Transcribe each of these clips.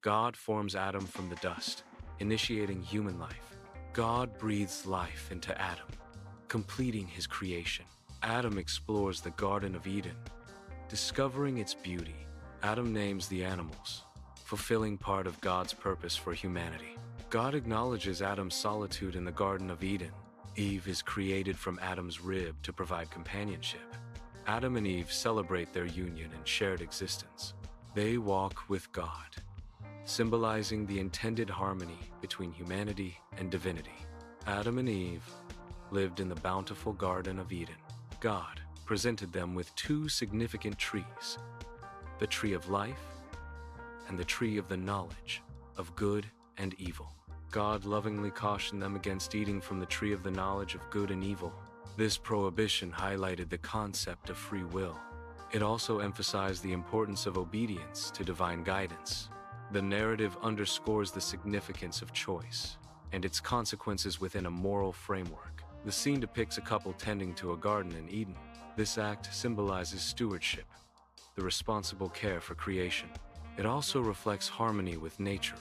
God forms Adam from the dust, initiating human life. God breathes life into Adam, completing his creation. Adam explores the Garden of Eden, discovering its beauty. Adam names the animals, fulfilling part of God's purpose for humanity. God acknowledges Adam's solitude in the Garden of Eden. Eve is created from Adam's rib to provide companionship. Adam and Eve celebrate their union and shared existence. They walk with God, symbolizing the intended harmony between humanity and divinity. Adam and Eve lived in the bountiful Garden of Eden. God presented them with two significant trees, the tree of life and the tree of the knowledge of good and evil. God lovingly cautioned them against eating from the tree of the knowledge of good and evil. This prohibition highlighted the concept of free will. It also emphasized the importance of obedience to divine guidance. The narrative underscores the significance of choice and its consequences within a moral framework. The scene depicts a couple tending to a garden in Eden. This act symbolizes stewardship, the responsible care for creation. It also reflects harmony with nature,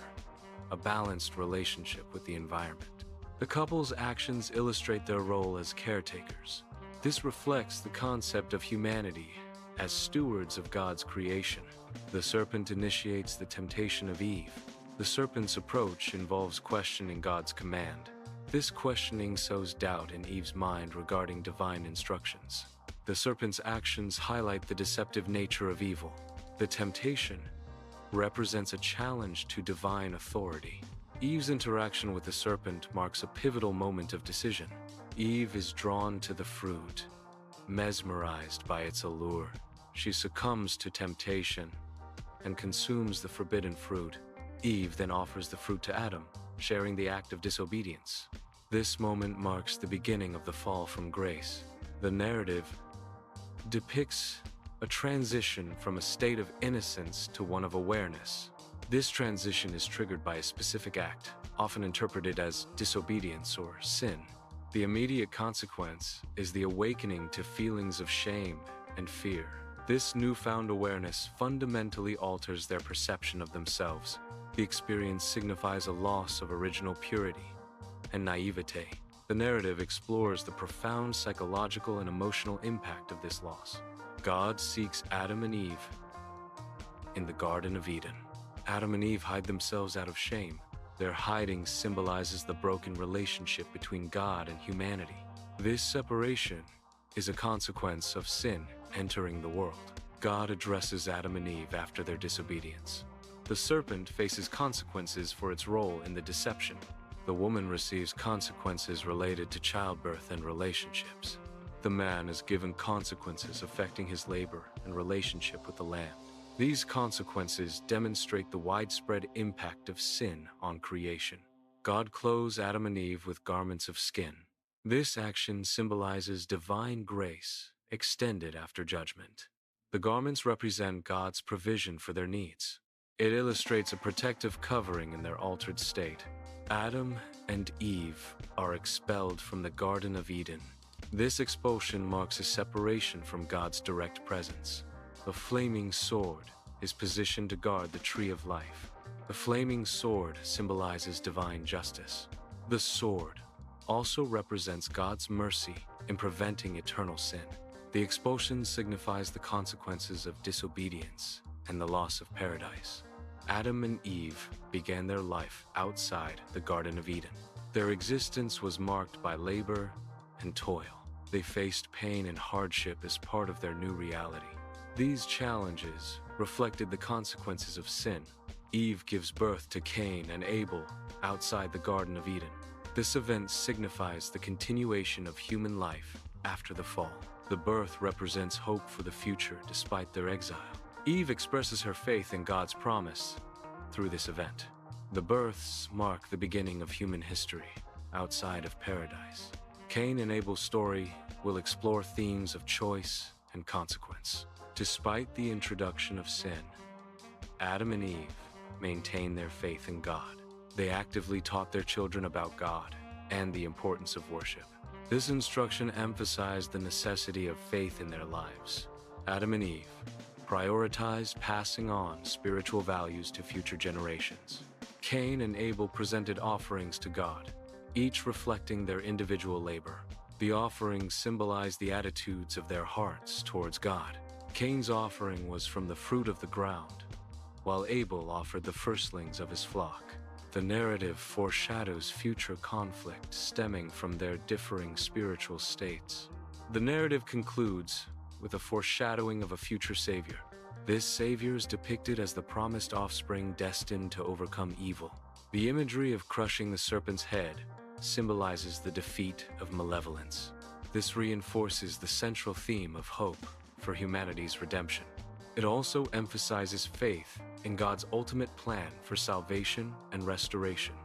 a balanced relationship with the environment. The couple's actions illustrate their role as caretakers. This reflects the concept of humanity as stewards of God's creation. The serpent initiates the temptation of Eve. The serpent's approach involves questioning God's command. This questioning sows doubt in Eve's mind regarding divine instructions. The serpent's actions highlight the deceptive nature of evil. The temptation represents a challenge to divine authority. Eve's interaction with the serpent marks a pivotal moment of decision. Eve is drawn to the fruit, mesmerized by its allure. She succumbs to temptation and consumes the forbidden fruit. Eve then offers the fruit to Adam, sharing the act of disobedience. This moment marks the beginning of the fall from grace. The narrative depicts a transition from a state of innocence to one of awareness. This transition is triggered by a specific act, often interpreted as disobedience or sin. The immediate consequence is the awakening to feelings of shame and fear. This newfound awareness fundamentally alters their perception of themselves. The experience signifies a loss of original purity and naivete. The narrative explores the profound psychological and emotional impact of this loss. God seeks Adam and Eve in the Garden of Eden. Adam and Eve hide themselves out of shame. Their hiding symbolizes the broken relationship between God and humanity. This separation is a consequence of sin entering the world. God addresses Adam and Eve after their disobedience. The serpent faces consequences for its role in the deception. The woman receives consequences related to childbirth and relationships. The man is given consequences affecting his labor and relationship with the land. These consequences demonstrate the widespread impact of sin on creation. God clothes Adam and Eve with garments of skin. This action symbolizes divine grace extended after judgment. The garments represent God's provision for their needs. It illustrates a protective covering in their altered state. Adam and Eve are expelled from the Garden of Eden. This expulsion marks a separation from God's direct presence. A flaming sword is positioned to guard the tree of life. The flaming sword symbolizes divine justice. The sword also represents God's mercy in preventing eternal sin. The expulsion signifies the consequences of disobedience and the loss of paradise. Adam and Eve began their life outside the Garden of Eden. Their existence was marked by labor and toil. They faced pain and hardship as part of their new reality. These challenges reflected the consequences of sin. Eve gives birth to Cain and Abel outside the Garden of Eden. This event signifies the continuation of human life after the fall. The birth represents hope for the future despite their exile. Eve expresses her faith in God's promise through this event. The births mark the beginning of human history outside of paradise. Cain and Abel's story will explore themes of choice and consequence. Despite the introduction of sin, Adam and Eve maintained their faith in God. They actively taught their children about God and the importance of worship. This instruction emphasized the necessity of faith in their lives. Adam and Eve prioritized passing on spiritual values to future generations. Cain and Abel presented offerings to God, each reflecting their individual labor. The offerings symbolized the attitudes of their hearts towards God. Cain's offering was from the fruit of the ground, while Abel offered the firstlings of his flock. The narrative foreshadows future conflict stemming from their differing spiritual states. The narrative concludes with a foreshadowing of a future savior. This savior is depicted as the promised offspring destined to overcome evil. The imagery of crushing the serpent's head symbolizes the defeat of malevolence. This reinforces the central theme of hope for humanity's redemption. It also emphasizes faith in God's ultimate plan for salvation and restoration.